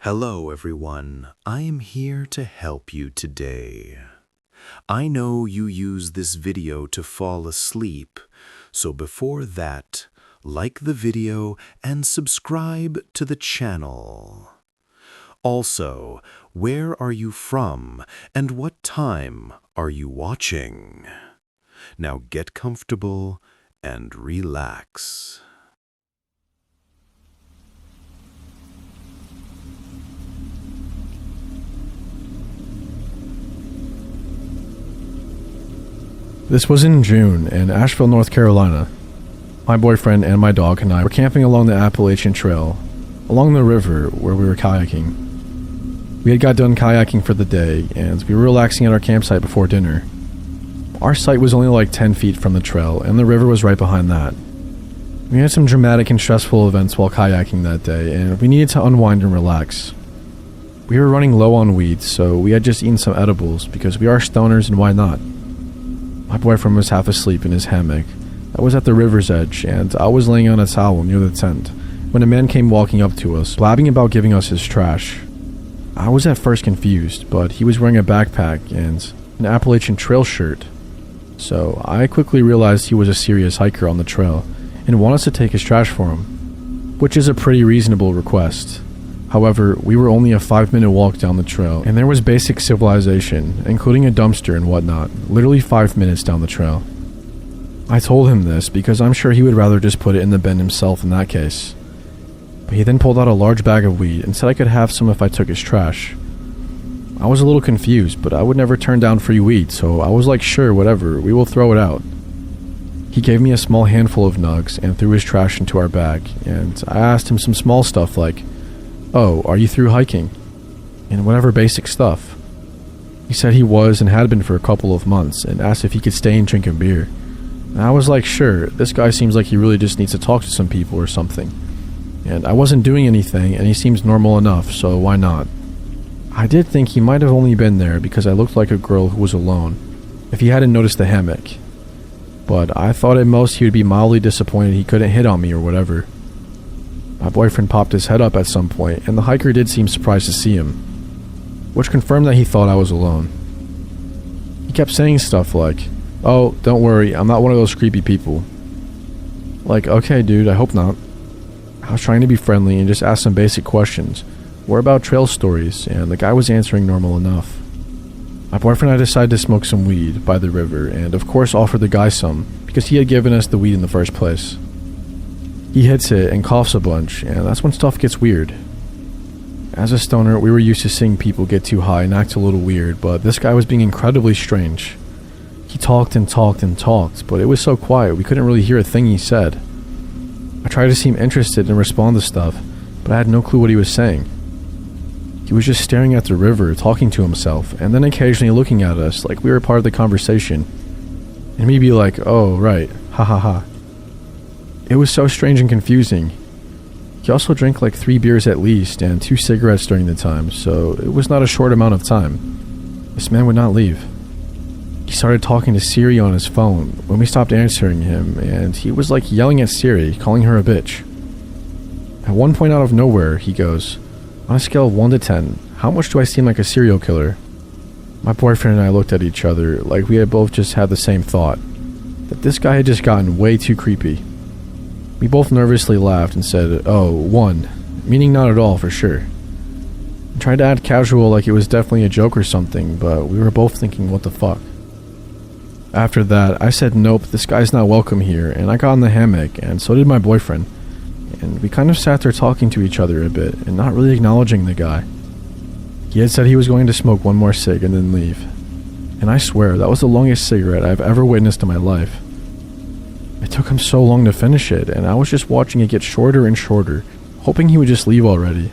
Hello everyone, I am here to help you today. I know you use this video to fall asleep, so before that, like the video and subscribe to the channel. Also, where are you from and what time are you watching? Now get comfortable and relax. This was in June in Asheville, North Carolina. My boyfriend and my dog and I were camping along the Appalachian Trail, along the river where we were kayaking. We had got done kayaking for the day, and we were relaxing at our campsite before dinner. Our site was only like 10 feet from the trail, and the river was right behind that. We had some dramatic and stressful events while kayaking that day, and we needed to unwind and relax. We were running low on weed, so we had just eaten some edibles because we are stoners and why not? My boyfriend was half asleep in his hammock. I was at the river's edge, and I was laying on a towel near the tent when a man came walking up to us, blabbing about giving us his trash. I was at first confused, but he was wearing a backpack and an Appalachian Trail shirt, so I quickly realized he was a serious hiker on the trail and wanted us to take his trash for him, which is a pretty reasonable request. However, we were only a 5-minute walk down the trail, and there was basic civilization, including a dumpster and whatnot, literally 5 minutes down the trail. I told him this because I'm sure he would rather just put it in the bin himself in that case. But he then pulled out a large bag of weed and said I could have some if I took his trash. I was a little confused, but I would never turn down free weed, so I was like, sure, whatever, we will throw it out. He gave me a small handful of nugs and threw his trash into our bag, and I asked him some small stuff like, "Oh, are you through hiking?" and whatever basic stuff. He said he was and had been for a couple of months and asked if he could stay and drink a beer. And I was like, sure, this guy seems like he really just needs to talk to some people or something. And I wasn't doing anything and he seems normal enough, so why not? I did think he might have only been there because I looked like a girl who was alone, if he hadn't noticed the hammock. But I thought at most he would be mildly disappointed he couldn't hit on me or whatever. My boyfriend popped his head up at some point, and the hiker did seem surprised to see him, which confirmed that he thought I was alone. He kept saying stuff like, "Oh, don't worry, I'm not one of those creepy people." Like, okay dude, I hope not. I was trying to be friendly and just ask some basic questions, or about trail stories, and the guy was answering normal enough. My boyfriend and I decided to smoke some weed by the river, and of course offered the guy some, because he had given us the weed in the first place. He hits it and coughs a bunch, and that's when stuff gets weird. As a stoner, we were used to seeing people get too high and act a little weird, but this guy was being incredibly strange. He talked and talked and talked, but it was so quiet we couldn't really hear a thing he said. I tried to seem interested and respond to stuff, but I had no clue what he was saying. He was just staring at the river, talking to himself, and then occasionally looking at us like we were part of the conversation. And me be like, "Oh, right, ha ha ha." It was so strange and confusing. He also drank like 3 beers at least and 2 cigarettes during the time, so it was not a short amount of time. This man would not leave. He started talking to Siri on his phone when we stopped answering him, and he was like yelling at Siri, calling her a bitch. At one point out of nowhere, he goes, "On a scale of 1 to 10, how much do I seem like a serial killer?" My boyfriend and I looked at each other like we had both just had the same thought, that this guy had just gotten way too creepy. We both nervously laughed and said, "Oh, 1, meaning not at all for sure." I tried to act casual like it was definitely a joke or something, but we were both thinking, what the fuck? After that, I said, "Nope, this guy's not welcome here," and I got in the hammock, and so did my boyfriend. And we kind of sat there talking to each other a bit, and not really acknowledging the guy. He had said he was going to smoke 1 more cig and then leave. And I swear, that was the longest cigarette I've ever witnessed in my life. It took him so long to finish it, and I was just watching it get shorter and shorter, hoping he would just leave already.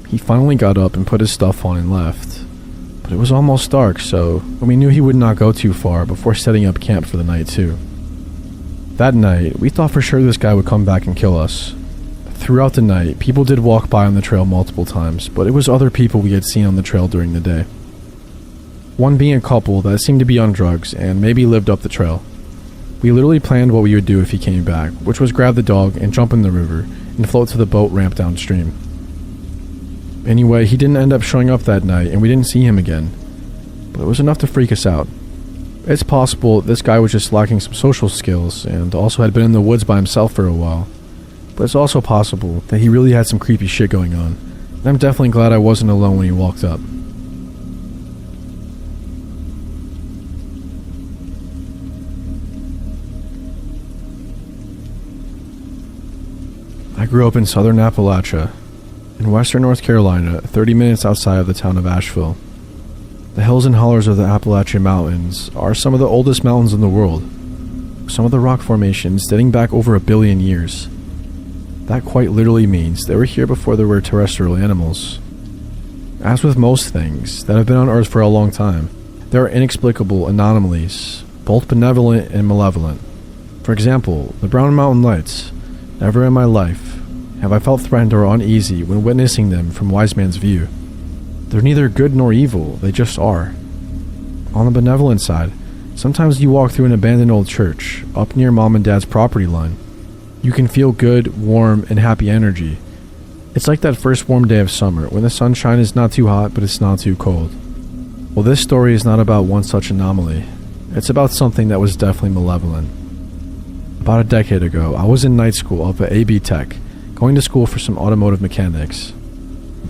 He finally got up and put his stuff on and left. But it was almost dark, so we knew he would not go too far before setting up camp for the night too. That night, we thought for sure this guy would come back and kill us. Throughout the night, people did walk by on the trail multiple times, but it was other people we had seen on the trail during the day. One being a couple that seemed to be on drugs and maybe lived up the trail. We literally planned what we would do if he came back, which was grab the dog and jump in the river and float to the boat ramp downstream. Anyway, he didn't end up showing up that night, and we didn't see him again. But it was enough to freak us out. It's possible this guy was just lacking some social skills, and also had been in the woods by himself for a while. But it's also possible that he really had some creepy shit going on, and I'm definitely glad I wasn't alone when he walked up. I grew up in southern Appalachia, in western North Carolina, 30 minutes outside of the town of Asheville. The hills and hollers of the Appalachian Mountains are some of the oldest mountains in the world, some of the rock formations dating back over 1 billion years. That quite literally means they were here before there were terrestrial animals. As with most things that have been on Earth for a long time, there are inexplicable anomalies, both benevolent and malevolent. For example, the Brown Mountain Lights. Never in my life have I felt threatened or uneasy when witnessing them from Wise Man's view. They're neither good nor evil, they just are. On the benevolent side, sometimes you walk through an abandoned old church, up near Mom and Dad's property line. You can feel good, warm, and happy energy. It's like that first warm day of summer, when the sunshine is not too hot, but it's not too cold. Well, this story is not about one such anomaly. It's about something that was definitely malevolent. About a decade ago, I was in night school up at AB Tech, going to school for some automotive mechanics.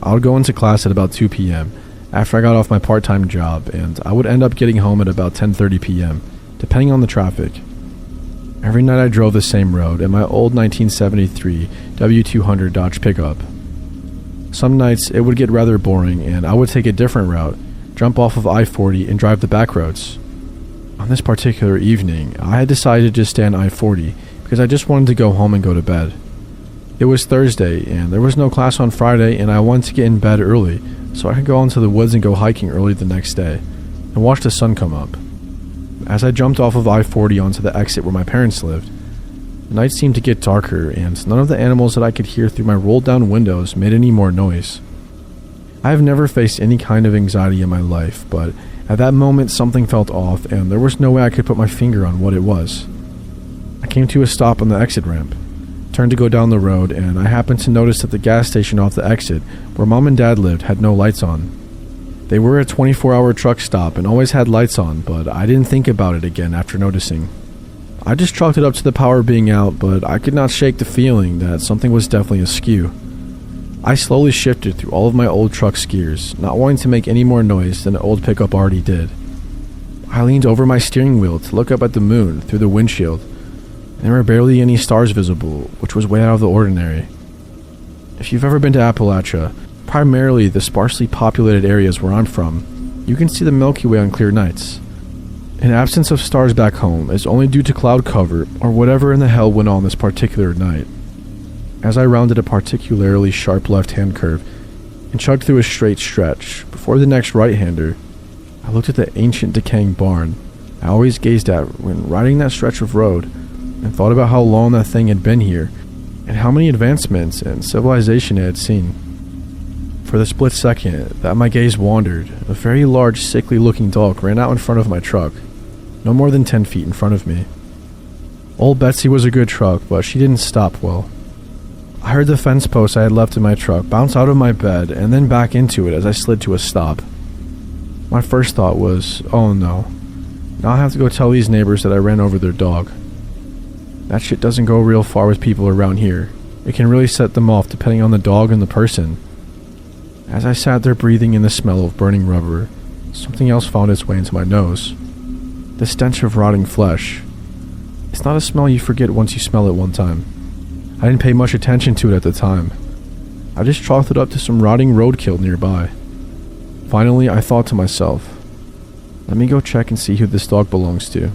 I would go into class at about 2 p.m. after I got off my part-time job, and I would end up getting home at about 10:30 p.m., depending on the traffic. Every night I drove the same road in my old 1973 W200 Dodge pickup. Some nights it would get rather boring, and I would take a different route, jump off of I-40 and drive the back roads. On this particular evening, I had decided to just stay on I-40 because I just wanted to go home and go to bed. It was Thursday, and there was no class on Friday, and I wanted to get in bed early so I could go into the woods and go hiking early the next day, and watch the sun come up. As I jumped off of I-40 onto the exit where my parents lived, the night seemed to get darker, and none of the animals that I could hear through my rolled-down windows made any more noise. I have never faced any kind of anxiety in my life, but at that moment something felt off, and there was no way I could put my finger on what it was. I came to a stop on the exit ramp, turned to go down the road, and I happened to notice that the gas station off the exit, where Mom and Dad lived, had no lights on. They were a 24-hour truck stop and always had lights on, but I didn't think about it again after noticing. I just chalked it up to the power being out, but I could not shake the feeling that something was definitely askew. I slowly shifted through all of my old truck's gears, not wanting to make any more noise than the old pickup already did. I leaned over my steering wheel to look up at the moon through the windshield, and there were barely any stars visible, which was way out of the ordinary. If you've ever been to Appalachia, primarily the sparsely populated areas where I'm from, you can see the Milky Way on clear nights. An absence of stars back home is only due to cloud cover or whatever in the hell went on this particular night. As I rounded a particularly sharp left-hand curve and chugged through a straight stretch, before the next right-hander, I looked at the ancient decaying barn I always gazed at when riding that stretch of road, and thought about how long that thing had been here, and how many advancements and civilization it had seen. For the split second that my gaze wandered, a very large, sickly-looking dog ran out in front of my truck, no more than 10 feet in front of me. Old Betsy was a good truck, but she didn't stop well. I heard the fence post I had left in my truck bounce out of my bed and then back into it as I slid to a stop. My first thought was, oh no, now I have to go tell these neighbors that I ran over their dog. That shit doesn't go real far with people around here. It can really set them off depending on the dog and the person. As I sat there breathing in the smell of burning rubber, something else found its way into my nose. The stench of rotting flesh. It's not a smell you forget once you smell it one time. I didn't pay much attention to it at the time. I just chalked it up to some rotting roadkill nearby. Finally, I thought to myself, let me go check and see who this dog belongs to.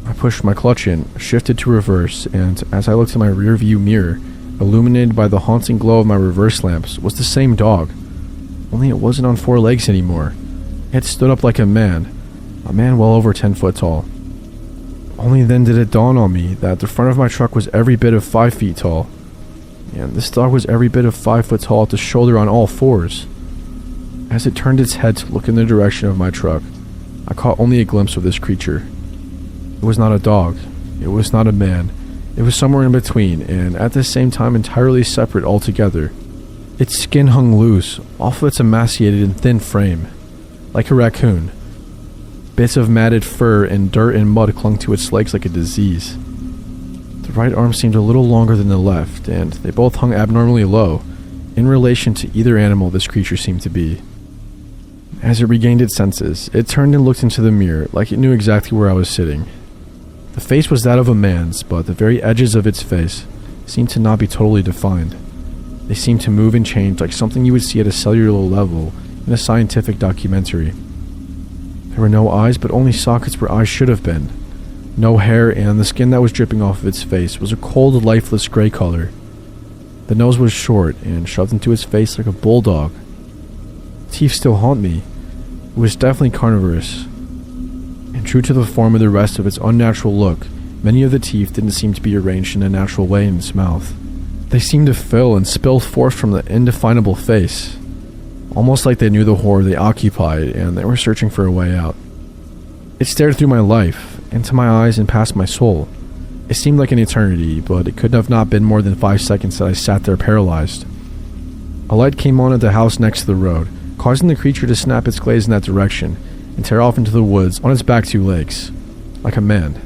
I pushed my clutch in, shifted to reverse, and as I looked in my rearview mirror, illuminated by the haunting glow of my reverse lamps, was the same dog. Only it wasn't on 4 legs anymore. It stood up like a man well over 10 foot tall. Only then did it dawn on me that the front of my truck was every bit of 5 feet tall, and this dog was every bit of 5 foot tall at the shoulder on all 4s. As it turned its head to look in the direction of my truck, I caught only a glimpse of this creature. It was not a dog, it was not a man, it was somewhere in between, and at the same time entirely separate altogether. Its skin hung loose off of its emaciated and thin frame, like a raccoon. Bits of matted fur and dirt and mud clung to its legs like a disease. The right arm seemed a little longer than the left, and they both hung abnormally low, in relation to either animal this creature seemed to be. As it regained its senses, it turned and looked into the mirror like it knew exactly where I was sitting. The face was that of a man's, but the very edges of its face seemed to not be totally defined. They seemed to move and change like something you would see at a cellular level in a scientific documentary. There were no eyes, but only sockets where eyes should have been. No hair, and the skin that was dripping off of its face was a cold, lifeless gray color. The nose was short and shoved into its face like a bulldog. The teeth still haunt me. It was definitely carnivorous. And true to the form of the rest of its unnatural look, many of the teeth didn't seem to be arranged in a natural way in its mouth. They seemed to fill and spill forth from the indefinable face, almost like they knew the horror they occupied and they were searching for a way out. It stared through my life, into my eyes and past my soul. It seemed like an eternity, but it could have not been more than 5 seconds that I sat there paralyzed. A light came on at the house next to the road, causing the creature to snap its glaze in that direction and tear off into the woods on its back 2 legs, like a man.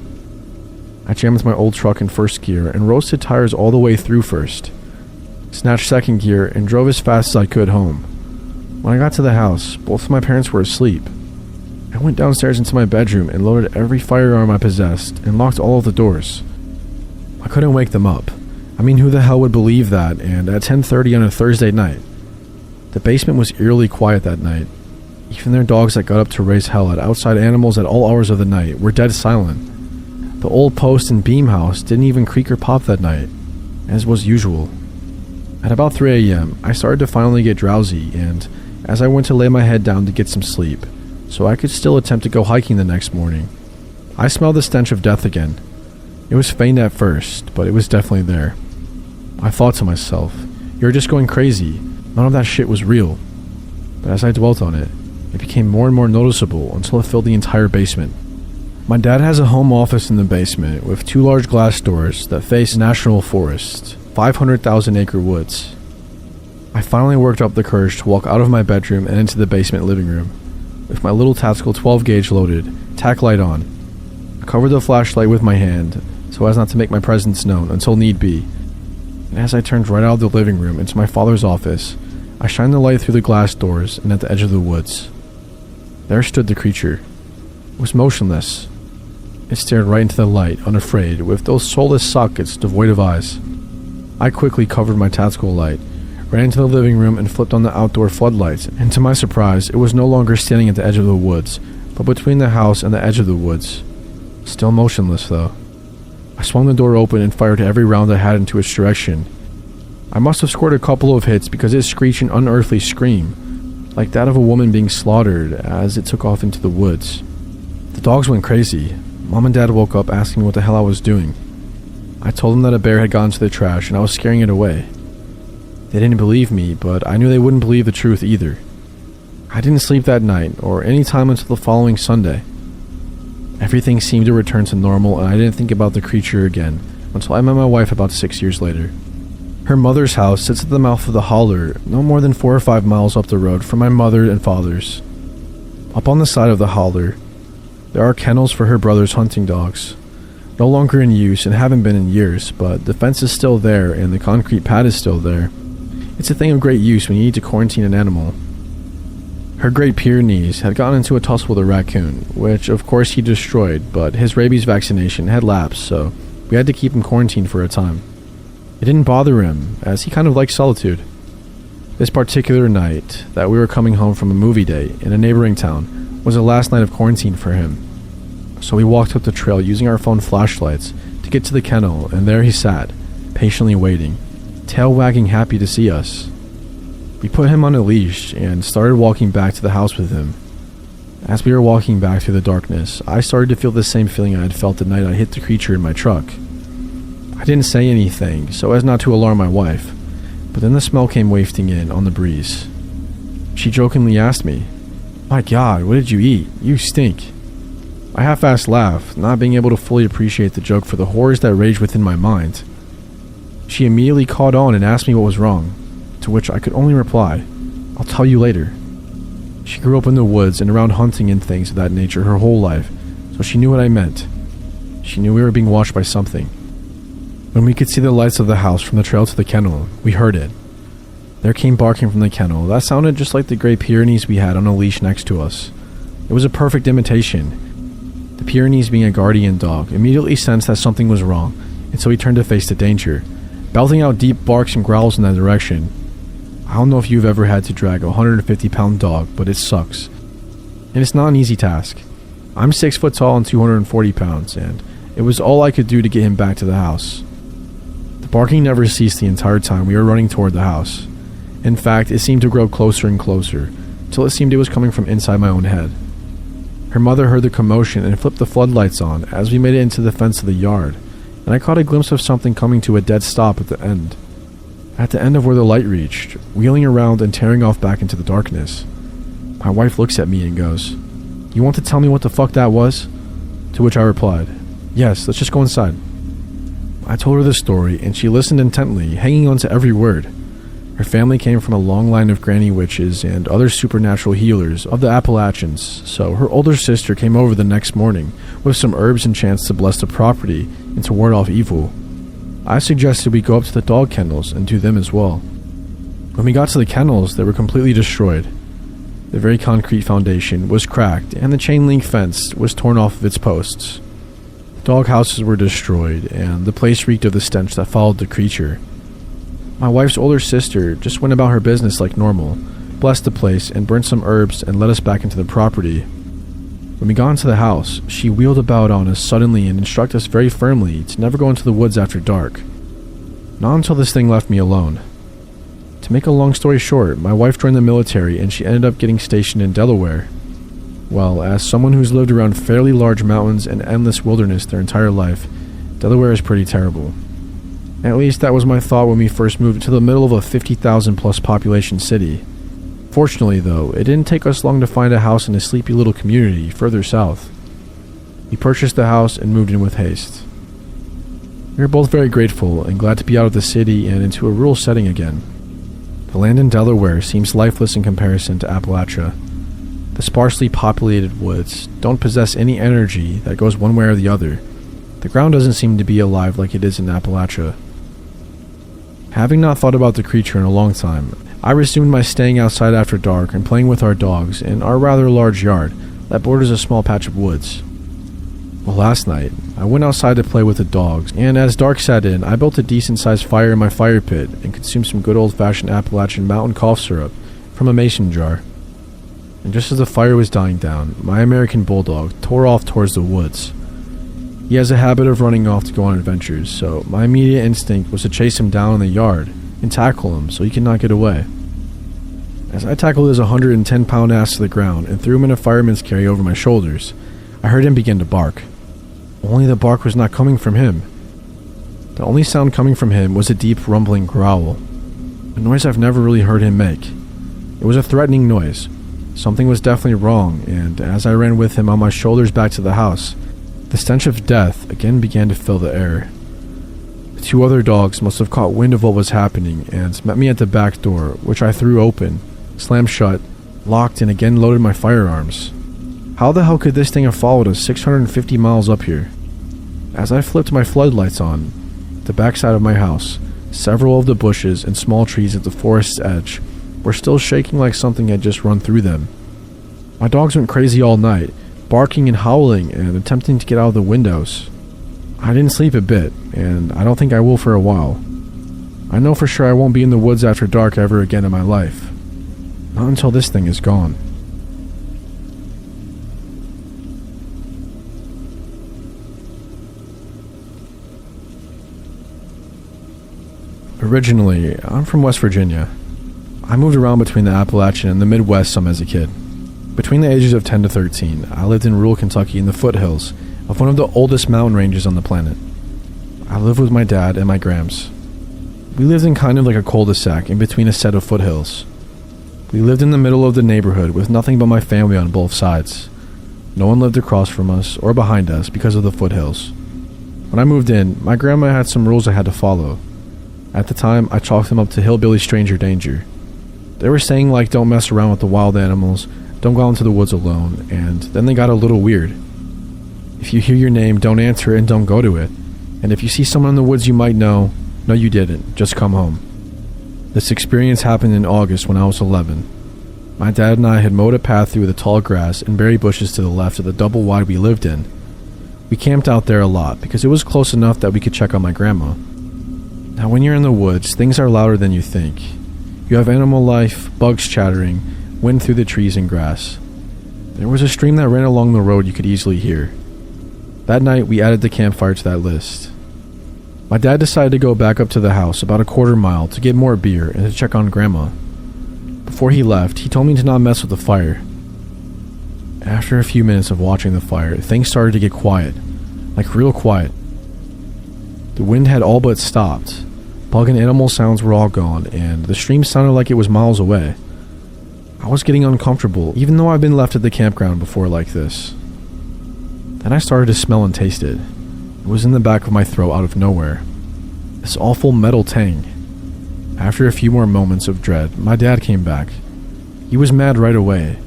I jammed my old truck in first gear and roasted tires all the way through first, snatched second gear and drove as fast as I could home. When I got to the house, both of my parents were asleep. I went downstairs into my bedroom and loaded every firearm I possessed and locked all of the doors. I couldn't wake them up. I mean, who the hell would believe that? And at 10:30 on a Thursday night. The basement was eerily quiet that night. Even their dogs that got up to raise hell at outside animals at all hours of the night were dead silent. The old post and beam house didn't even creak or pop that night, as was usual. At about 3 a.m., I started to finally get drowsy, and as I went to lay my head down to get some sleep, so I could still attempt to go hiking the next morning, I smelled the stench of death again. It was faint at first, but it was definitely there. I thought to myself, you're just going crazy. None of that shit was real. But as I dwelt on it, it became more and more noticeable until it filled the entire basement. My dad has a home office in the basement with 2 large glass doors that face national forest, 500,000-acre woods. I finally worked up the courage to walk out of my bedroom and into the basement living room, with my little tactical 12-gauge loaded, tack light on. I covered the flashlight with my hand, so as not to make my presence known until need be, and as I turned right out of the living room into my father's office, I shined the light through the glass doors and at the edge of the woods. There stood the creature. It was motionless. It stared right into the light, unafraid, with those soulless sockets devoid of eyes. I quickly covered my tactical light, ran into the living room and flipped on the outdoor floodlights, and to my surprise, it was no longer standing at the edge of the woods, but between the house and the edge of the woods. Still motionless, though. I swung the door open and fired every round I had into its direction. I must have scored a couple of hits because it screeched an unearthly scream, like that of a woman being slaughtered, as it took off into the woods. The dogs went crazy. Mom and Dad woke up asking me what the hell I was doing. I told them that a bear had gone to the trash and I was scaring it away. They didn't believe me, but I knew they wouldn't believe the truth either. I didn't sleep that night, or any time until the following Sunday. Everything seemed to return to normal, and I didn't think about the creature again until I met my wife about 6 years later. Her mother's house sits at the mouth of the holler, no more than 4 or 5 miles up the road from my mother and father's. Up on the side of the holler, there are kennels for her brother's hunting dogs. No longer in use and haven't been in years, but the fence is still there and the concrete pad is still there. It's a thing of great use when you need to quarantine an animal. Her Great Pyrenees had gotten into a tussle with a raccoon, which of course he destroyed, but his rabies vaccination had lapsed, so we had to keep him quarantined for a time. It didn't bother him, as he kind of liked solitude. This particular night, that we were coming home from a movie date in a neighboring town, was the last night of quarantine for him. So we walked up the trail using our phone flashlights to get to the kennel, and there he sat, patiently waiting, tail wagging happy to see us. We put him on a leash and started walking back to the house with him. As we were walking back through the darkness, I started to feel the same feeling I had felt the night I hit the creature in my truck. I didn't say anything, so as not to alarm my wife, but then the smell came wafting in on the breeze. She jokingly asked me, "My God, what did you eat? You stink." I half-assed laughed, not being able to fully appreciate the joke for the horrors that raged within my mind. She immediately caught on and asked me what was wrong. to which I could only reply, "I'll tell you later." She grew up in the woods and around hunting and things of that nature her whole life, so she knew what I meant. She knew we were being watched by something. When we could see the lights of the house from the trail to the kennel, we heard it. There came barking from the kennel that sounded just like the Great Pyrenees we had on a leash next to us. It was a perfect imitation. The Pyrenees, being a guardian dog, immediately sensed that something was wrong, and so he turned to face the danger, belting out deep barks and growls in that direction. I don't know if you've ever had to drag a 150-pound dog, but it sucks. And it's not an easy task. I'm 6 foot tall and 240 pounds, and it was all I could do to get him back to the house. The barking never ceased the entire time we were running toward the house. In fact, it seemed to grow closer and closer, till it seemed it was coming from inside my own head. Her mother heard the commotion and flipped the floodlights on as we made it into the fence of the yard, and I caught a glimpse of something coming to a dead stop at the end. At the end of where the light reached, wheeling around and tearing off back into the darkness. My wife looks at me and goes, "You want to tell me what the fuck that was?" To which I replied, "Yes, let's just go inside." I told her the story, and she listened intently, hanging on to every word. Her family came from a long line of granny witches and other supernatural healers of the Appalachians, so her older sister came over the next morning with some herbs and chants to bless the property and to ward off evil. I suggested we go up to the dog kennels and do them as well. When we got to the kennels, they were completely destroyed. The very concrete foundation was cracked, and the chain link fence was torn off of its posts. The dog houses were destroyed, and the place reeked of the stench that followed the creature. My wife's older sister just went about her business like normal, blessed the place, and burnt some herbs and led us back into the property. When we got into the house, she wheeled about on us suddenly and instructed us very firmly to never go into the woods after dark. Not until this thing left me alone. To make a long story short, my wife joined the military and she ended up getting stationed in Delaware. Well, as someone who's lived around fairly large mountains and endless wilderness their entire life, Delaware is pretty terrible. At least that was my thought when we first moved to the middle of a 50,000 plus population city. Fortunately though, it didn't take us long to find a house in a sleepy little community further south. We purchased the house and moved in with haste. We were both very grateful and glad to be out of the city and into a rural setting again. The land in Delaware seems lifeless in comparison to Appalachia. The sparsely populated woods don't possess any energy that goes one way or the other. The ground doesn't seem to be alive like it is in Appalachia. Having not thought about the creature in a long time, I resumed my staying outside after dark and playing with our dogs in our rather large yard that borders a small patch of woods. Well, last night, I went outside to play with the dogs, and as dark set in, I built a decent-sized fire in my fire pit and consumed some good old-fashioned Appalachian mountain cough syrup from a mason jar. And just as the fire was dying down, my American bulldog tore off towards the woods. He has a habit of running off to go on adventures, so my immediate instinct was to chase him down in the yard and tackle him so he could not get away. As I tackled his 110-pound ass to the ground and threw him in a fireman's carry over my shoulders, I heard him begin to bark. Only the bark was not coming from him. The only sound coming from him was a deep rumbling growl, a noise I've never really heard him make. It was a threatening noise. Something was definitely wrong, and as I ran with him on my shoulders back to the house, the stench of death again began to fill the air. The 2 other dogs must have caught wind of what was happening and met me at the back door, which I threw open, slammed shut, locked, and again loaded my firearms. How the hell could this thing have followed us 650 miles up here? As I flipped my floodlights on, the backside of my house, several of the bushes and small trees at the forest's edge were still shaking like something had just run through them. My dogs went crazy all night, barking and howling and attempting to get out of the windows. I didn't sleep a bit, and I don't think I will for a while. I know for sure I won't be in the woods after dark ever again in my life. Not until this thing is gone. Originally, I'm from West Virginia. I moved around between the Appalachian and the Midwest some as a kid. Between the ages of 10 to 13, I lived in rural Kentucky in the foothills of one of the oldest mountain ranges on the planet. I lived with my dad and my grams. We lived in kind of like a cul-de-sac in between a set of foothills. We lived in the middle of the neighborhood with nothing but my family on both sides. No one lived across from us or behind us because of the foothills. When I moved in, my grandma had some rules I had to follow. At the time, I chalked them up to hillbilly stranger danger. They were saying like don't mess around with the wild animals, don't go out into the woods alone, and then they got a little weird. If you hear your name, don't answer and don't go to it. And if you see someone in the woods you might know, no you didn't, just come home. This experience happened in August when I was 11. My dad and I had mowed a path through the tall grass and berry bushes to the left of the double wide we lived in. We camped out there a lot because it was close enough that we could check on my grandma. Now when you're in the woods, things are louder than you think. You have animal life, bugs chattering, wind through the trees and grass. There was a stream that ran along the road you could easily hear. That night, we added the campfire to that list. My dad decided to go back up to the house about a quarter mile to get more beer and to check on Grandma. Before he left, he told me to not mess with the fire. After a few minutes of watching the fire, things started to get quiet, like real quiet. The wind had all but stopped. Bug and animal sounds were all gone, and the stream sounded like it was miles away. I was getting uncomfortable, even though I've been left at the campground before like this. Then I started to smell and taste it. It was in the back of my throat out of nowhere. This awful metal tang. After a few more moments of dread, my dad came back. He was mad right away.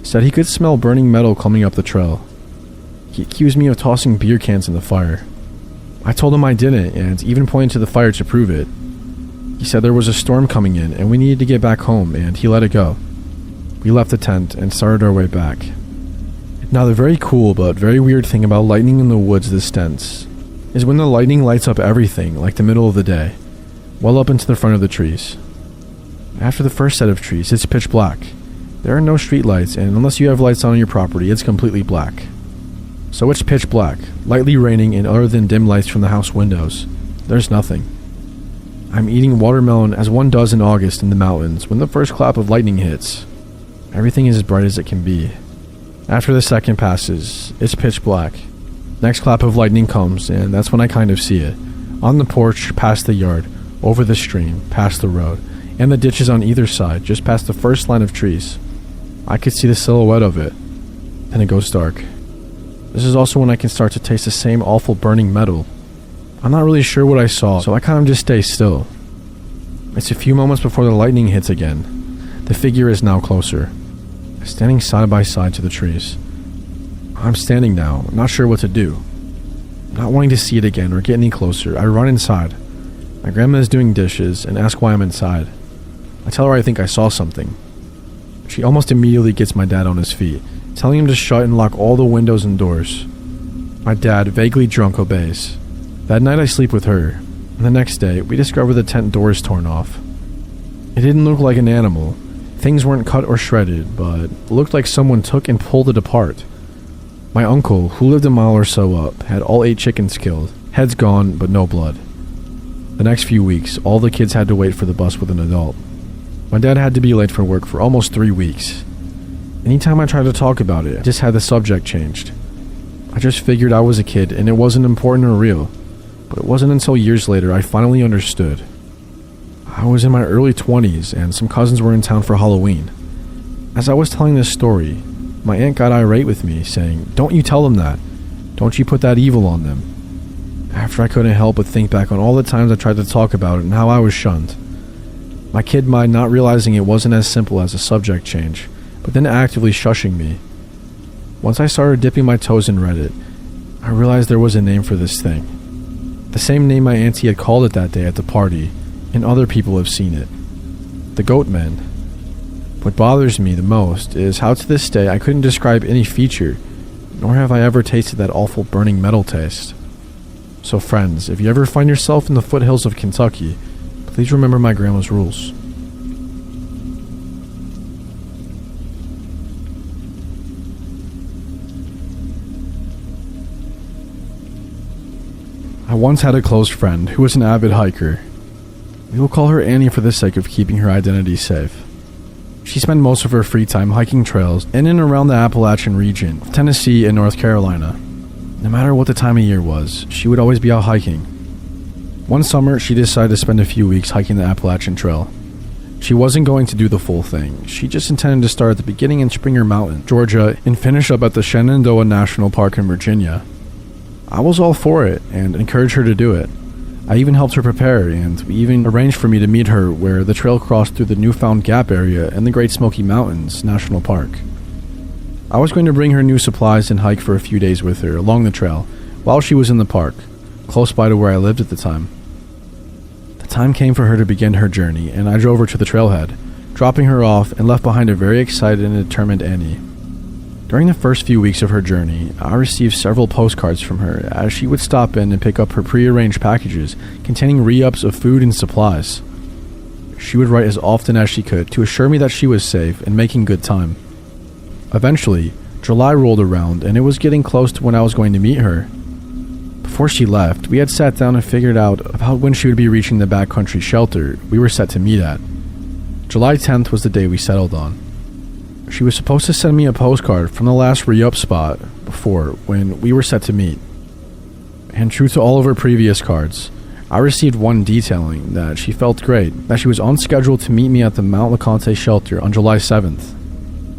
Said he could smell burning metal coming up the trail. He accused me of tossing beer cans in the fire. I told him I didn't, and even pointed to the fire to prove it. He said there was a storm coming in, and we needed to get back home, and he let it go. We left the tent and started our way back. Now the very cool but very weird thing about lightning in the woods this dense is when the lightning lights up everything like the middle of the day, well up into the front of the trees. After the first set of trees, it's pitch black. There are no street lights, and unless you have lights on your property, it's completely black. So it's pitch black, lightly raining, and other than dim lights from the house windows, there's nothing. I'm eating watermelon as one does in August in the mountains when the first clap of lightning hits. Everything is as bright as it can be. After the second passes, it's pitch black. Next clap of lightning comes, and that's when I kind of see it. On the porch, past the yard, over the stream, past the road, and the ditches on either side, just past the first line of trees. I could see the silhouette of it. Then it goes dark. This is also when I can start to taste the same awful burning metal. I'm not really sure what I saw, so I kind of just stay still. It's a few moments before the lightning hits again. The figure is now closer, standing side by side to the trees. I'm standing now, not sure what to do. Not wanting to see it again or get any closer, I run inside. My grandma is doing dishes and ask why I'm inside. I tell her I think I saw something. She almost immediately gets my dad on his feet, telling him to shut and lock all the windows and doors. My dad, vaguely drunk, obeys. That night I sleep with her, and the next day we discover the tent doors torn off. It didn't look like an animal. Things weren't cut or shredded, but looked like someone took and pulled it apart. My uncle, who lived a mile or so up, had all 8 chickens killed, heads gone, but no blood. The next few weeks, all the kids had to wait for the bus with an adult. My dad had to be late for work for almost 3 weeks. Anytime I tried to talk about it, I just had the subject changed. I just figured I was a kid and it wasn't important or real, but it wasn't until years later I finally understood. I was in my early 20s and some cousins were in town for Halloween. As I was telling this story, my aunt got irate with me, saying, "Don't you tell them that. Don't you put that evil on them." After I couldn't help but think back on all the times I tried to talk about it and how I was shunned. My kid mind not realizing it wasn't as simple as a subject change, but then actively shushing me. Once I started dipping my toes in Reddit, I realized there was a name for this thing. The same name my auntie had called it that day at the party, and other people have seen it. The Goat Men. What bothers me the most is how to this day I couldn't describe any feature, nor have I ever tasted that awful burning metal taste. So friends, if you ever find yourself in the foothills of Kentucky, please remember my grandma's rules. I once had a close friend who was an avid hiker. We will call her Annie for the sake of keeping her identity safe. She spent most of her free time hiking trails in and around the Appalachian region of Tennessee and North Carolina. No matter what the time of year was, she would always be out hiking. One summer, she decided to spend a few weeks hiking the Appalachian Trail. She wasn't going to do the full thing. She just intended to start at the beginning in Springer Mountain, Georgia, and finish up at the Shenandoah National Park in Virginia. I was all for it and encouraged her to do it. I even helped her prepare, and we even arranged for me to meet her where the trail crossed through the newfound Gap area in the Great Smoky Mountains National Park. I was going to bring her new supplies and hike for a few days with her along the trail while she was in the park, close by to where I lived at the time. The time came for her to begin her journey, and I drove her to the trailhead, dropping her off and left behind a very excited and determined Annie. During the first few weeks of her journey, I received several postcards from her as she would stop in and pick up her pre-arranged packages containing re-ups of food and supplies. She would write as often as she could to assure me that she was safe and making good time. Eventually, July rolled around and it was getting close to when I was going to meet her. Before she left, we had sat down and figured out about when she would be reaching the backcountry shelter we were set to meet at. July 10th was the day we settled on. She was supposed to send me a postcard from the last re-up spot before when we were set to meet. And true to all of her previous cards, I received one detailing that she felt great, that she was on schedule to meet me at the Mount LeConte shelter on July 7th.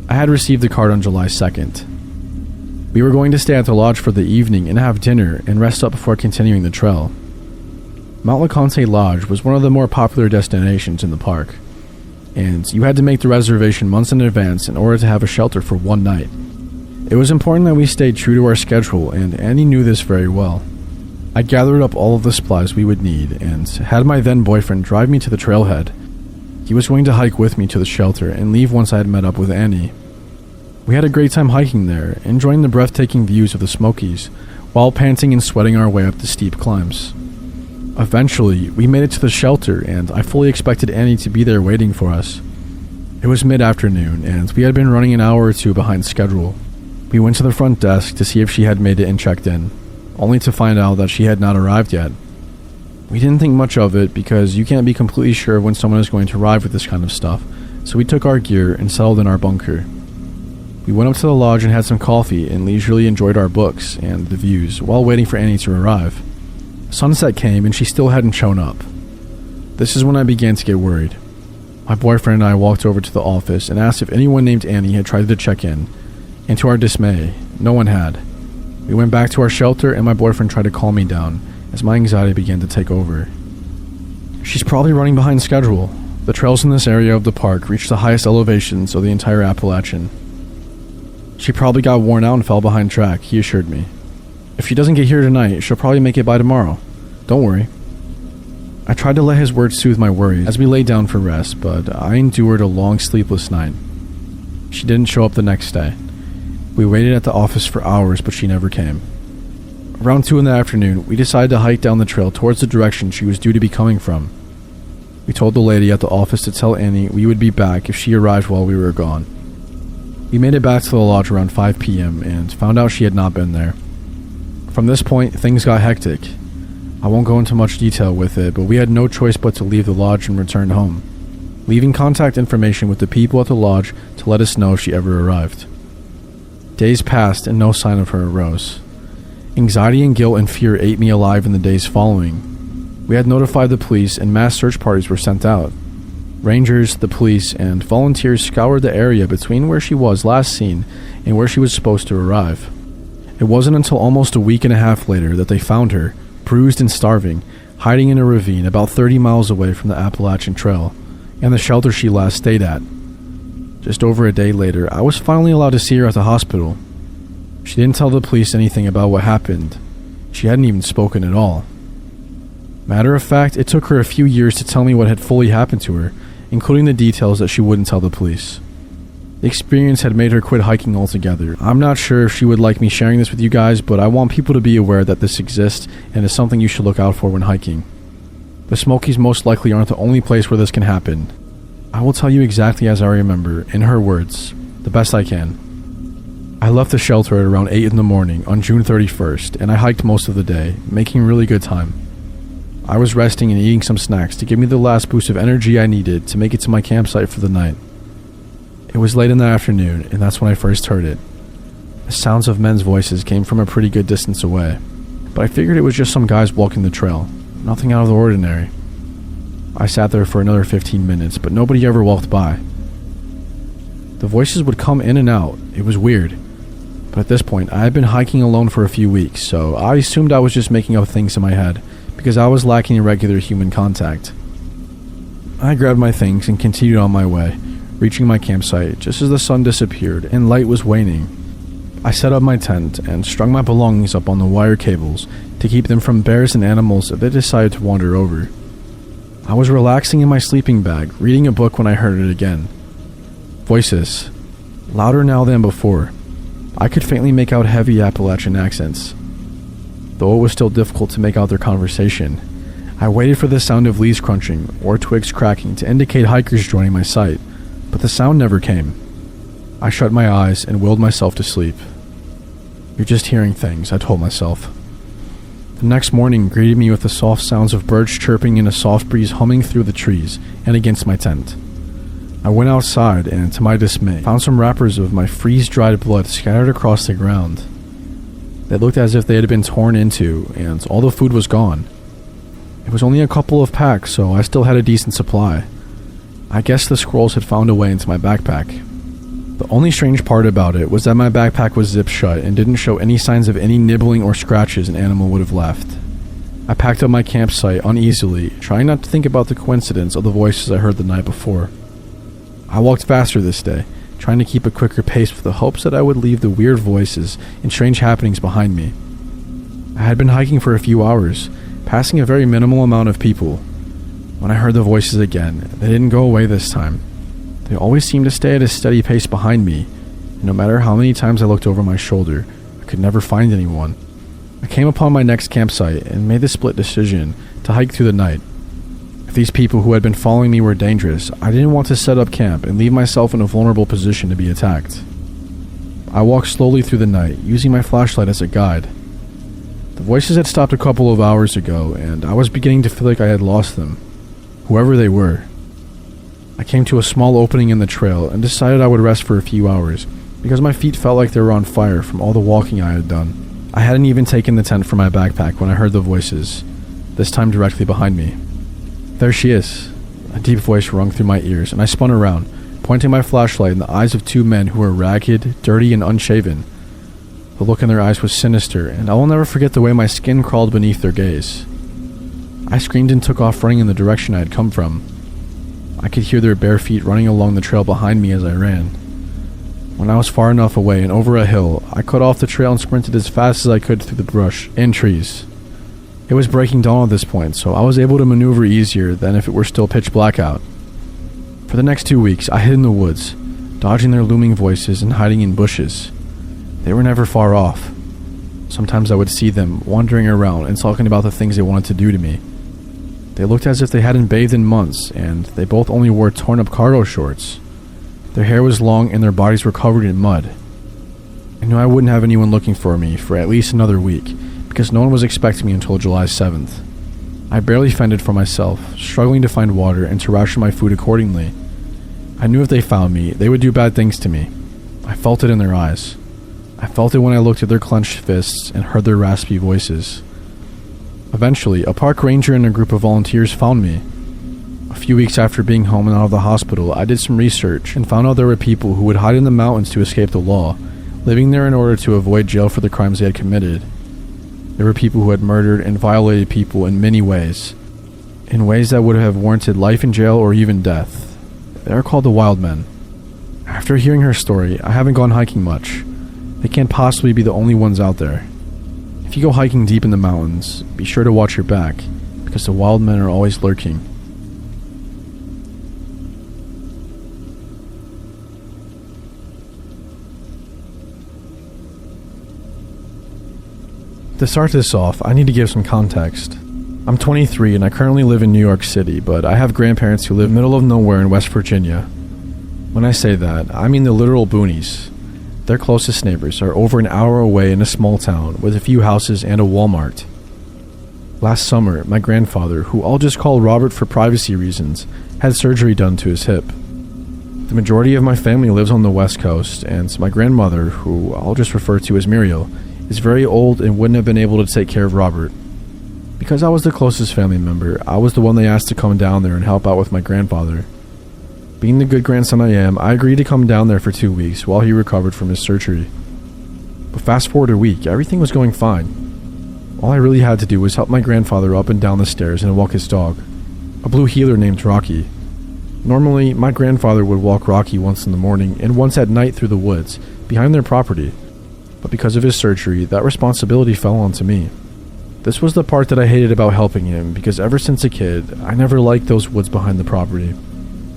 I had received the card on July 2nd. We were going to stay at the lodge for the evening and have dinner and rest up before continuing the trail. Mount LeConte Lodge was one of the more popular destinations in the park, and you had to make the reservation months in advance in order to have a shelter for one night. It was important that we stayed true to our schedule, and Annie knew this very well. I gathered up all of the supplies we would need and had my then boyfriend drive me to the trailhead. He was going to hike with me to the shelter and leave once I had met up with Annie. We had a great time hiking there, enjoying the breathtaking views of the Smokies, while panting and sweating our way up the steep climbs. Eventually, we made it to the shelter, and I fully expected Annie to be there waiting for us. It was mid-afternoon, and we had been running an hour or two behind schedule. We went to the front desk to see if she had made it and checked in, only to find out that she had not arrived yet. We didn't think much of it because you can't be completely sure when someone is going to arrive with this kind of stuff, so we took our gear and settled in our bunker. We went up to the lodge and had some coffee and leisurely enjoyed our books and the views while waiting for Annie to arrive. Sunset came and she still hadn't shown up. This is when I began to get worried. My boyfriend and I walked over to the office and asked if anyone named Annie had tried to check in, and to our dismay, no one had. We went back to our shelter and my boyfriend tried to calm me down as my anxiety began to take over. She's probably running behind schedule. The trails in this area of the park reach the highest elevations of the entire Appalachian. She probably got worn out and fell behind track, he assured me. If she doesn't get here tonight, she'll probably make it by tomorrow. Don't worry. I tried to let his words soothe my worries as we lay down for rest, but I endured a long sleepless night. She didn't show up the next day. We waited at the office for hours, but she never came. Around 2 in the afternoon, we decided to hike down the trail towards the direction she was due to be coming from. We told the lady at the office to tell Annie we would be back if she arrived while we were gone. We made it back to the lodge around 5 p.m. and found out she had not been there. From this point, things got hectic. I won't go into much detail with it, but we had no choice but to leave the lodge and return home, leaving contact information with the people at the lodge to let us know if she ever arrived. Days passed and no sign of her arose. Anxiety and guilt and fear ate me alive in the days following. We had notified the police and mass search parties were sent out. Rangers, the police, and volunteers scoured the area between where she was last seen and where she was supposed to arrive. It wasn't until almost a week and a half later that they found her, bruised and starving, hiding in a ravine about 30 miles away from the Appalachian Trail and the shelter she last stayed at. Just over a day later, I was finally allowed to see her at the hospital. She didn't tell the police anything about what happened. She hadn't even spoken at all. Matter of fact, it took her a few years to tell me what had fully happened to her, including the details that she wouldn't tell the police. The experience had made her quit hiking altogether. I'm not sure if she would like me sharing this with you guys, but I want people to be aware that this exists and is something you should look out for when hiking. The Smokies most likely aren't the only place where this can happen. I will tell you exactly as I remember, in her words, the best I can. I left the shelter at around 8 in the morning on June 31st, and I hiked most of the day, making really good time. I was resting and eating some snacks to give me the last boost of energy I needed to make it to my campsite for the night. It was late in the afternoon, and that's when I first heard it. The sounds of men's voices came from a pretty good distance away, but I figured it was just some guys walking the trail, nothing out of the ordinary. I sat there for another 15 minutes, but nobody ever walked by. The voices would come in and out. It was weird. But at this point, I had been hiking alone for a few weeks, so I assumed I was just making up things in my head, because I was lacking regular human contact. I grabbed my things and continued on my way, reaching my campsite just as the sun disappeared and light was waning. I set up my tent and strung my belongings up on the wire cables to keep them from bears and animals if they decided to wander over. I was relaxing in my sleeping bag, reading a book when I heard it again. Voices, louder now than before. I could faintly make out heavy Appalachian accents. Though it was still difficult to make out their conversation, I waited for the sound of leaves crunching or twigs cracking to indicate hikers joining my sight, but the sound never came. I shut my eyes and willed myself to sleep. You're just hearing things, I told myself. The next morning greeted me with the soft sounds of birds chirping and a soft breeze humming through the trees and against my tent. I went outside and, to my dismay, found some wrappers of my freeze-dried blood scattered across the ground. They looked as if they had been torn into, and all the food was gone. It was only a couple of packs, so I still had a decent supply. I guess the squirrels had found a way into my backpack. The only strange part about it was that my backpack was zipped shut and didn't show any signs of any nibbling or scratches an animal would have left. I packed up my campsite uneasily, trying not to think about the coincidence of the voices I heard the night before. I walked faster this day, trying to keep a quicker pace with the hopes that I would leave the weird voices and strange happenings behind me. I had been hiking for a few hours, passing a very minimal amount of people. When I heard the voices again, they didn't go away this time. They always seemed to stay at a steady pace behind me, and no matter how many times I looked over my shoulder, I could never find anyone. I came upon my next campsite and made the split decision to hike through the night. If these people who had been following me were dangerous, I didn't want to set up camp and leave myself in a vulnerable position to be attacked. I walked slowly through the night, using my flashlight as a guide. The voices had stopped a couple of hours ago, and I was beginning to feel like I had lost them, whoever they were. I came to a small opening in the trail and decided I would rest for a few hours, because my feet felt like they were on fire from all the walking I had done. I hadn't even taken the tent from my backpack when I heard the voices, this time directly behind me. There she is. A deep voice rung through my ears, and I spun around, pointing my flashlight in the eyes of two men who were ragged, dirty, and unshaven. The look in their eyes was sinister, and I will never forget the way my skin crawled beneath their gaze. I screamed and took off running in the direction I had come from. I could hear their bare feet running along the trail behind me as I ran. When I was far enough away and over a hill, I cut off the trail and sprinted as fast as I could through the brush and trees. It was breaking dawn at this point, so I was able to maneuver easier than if it were still pitch black out. For the next 2 weeks, I hid in the woods, dodging their looming voices and hiding in bushes. They were never far off. Sometimes I would see them wandering around and talking about the things they wanted to do to me. They looked as if they hadn't bathed in months, and they both only wore torn-up cargo shorts. Their hair was long and their bodies were covered in mud. I knew I wouldn't have anyone looking for me for at least another week, because no one was expecting me until July 7th. I barely fended for myself, struggling to find water and to ration my food accordingly. I knew if they found me, they would do bad things to me. I felt it in their eyes. I felt it when I looked at their clenched fists and heard their raspy voices. Eventually, a park ranger and a group of volunteers found me. A few weeks after being home and out of the hospital, I did some research and found out there were people who would hide in the mountains to escape the law, living there in order to avoid jail for the crimes they had committed. There were people who had murdered and violated people in many ways, in ways that would have warranted life in jail or even death. They are called the Wild Men. After hearing her story, I haven't gone hiking much. They can't possibly be the only ones out there. If you go hiking deep in the mountains, be sure to watch your back, because the wild men are always lurking. To start this off, I need to give some context. I'm 23 and I currently live in New York City, but I have grandparents who live middle of nowhere in West Virginia. When I say that, I mean the literal boonies. Their closest neighbors are over an hour away in a small town with a few houses and a Walmart. Last summer, my grandfather, who I'll just call Robert for privacy reasons, had surgery done to his hip. The majority of my family lives on the West Coast, and my grandmother, who I'll just refer to as Muriel, is very old and wouldn't have been able to take care of Robert. Because I was the closest family member, I was the one they asked to come down there and help out with my grandfather. Being the good grandson I am, I agreed to come down there for 2 weeks while he recovered from his surgery. But fast forward a week, everything was going fine. All I really had to do was help my grandfather up and down the stairs and walk his dog, a blue heeler named Rocky. Normally, my grandfather would walk Rocky once in the morning and once at night through the woods, behind their property. But because of his surgery, that responsibility fell onto me. This was the part that I hated about helping him, because ever since a kid, I never liked those woods behind the property.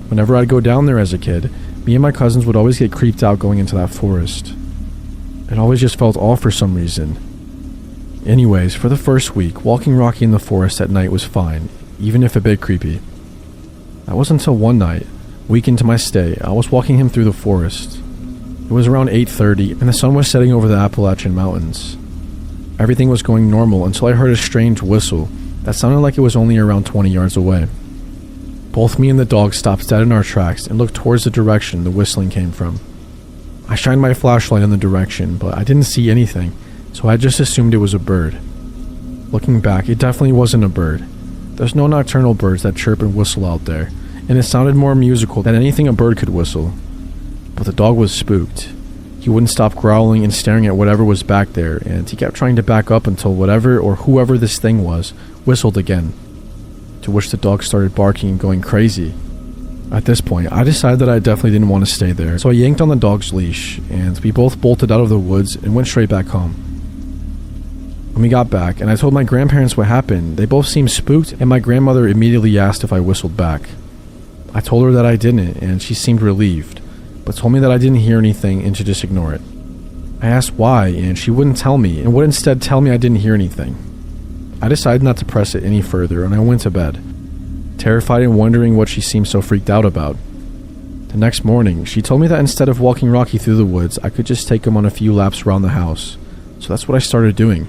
Whenever I'd go down there as a kid, me and my cousins would always get creeped out going into that forest. It always just felt off for some reason. Anyways, for the first week, walking Rocky in the forest at night was fine, even if a bit creepy. That was until one night, a week into my stay, I was walking him through the forest. It was around 8:30 and the sun was setting over the Appalachian mountains. Everything was going normal until I heard a strange whistle that sounded like it was only around 20 yards away. Both me and the dog stopped dead in our tracks and looked towards the direction the whistling came from. I shined my flashlight in the direction, but I didn't see anything, so I just assumed it was a bird. Looking back, it definitely wasn't a bird. There's no nocturnal birds that chirp and whistle out there, and it sounded more musical than anything a bird could whistle. But the dog was spooked. He wouldn't stop growling and staring at whatever was back there, and he kept trying to back up until whatever or whoever this thing was whistled again, to which the dog started barking and going crazy. At this point, I decided that I definitely didn't want to stay there, so I yanked on the dog's leash, and we both bolted out of the woods and went straight back home. When we got back, and I told my grandparents what happened, they both seemed spooked, and my grandmother immediately asked if I whistled back. I told her that I didn't, and she seemed relieved, but told me that I didn't hear anything and to just ignore it. I asked why, and she wouldn't tell me, and would instead tell me I didn't hear anything. I decided not to press it any further, and I went to bed, terrified and wondering what she seemed so freaked out about. The next morning, she told me that instead of walking Rocky through the woods, I could just take him on a few laps around the house, so that's what I started doing.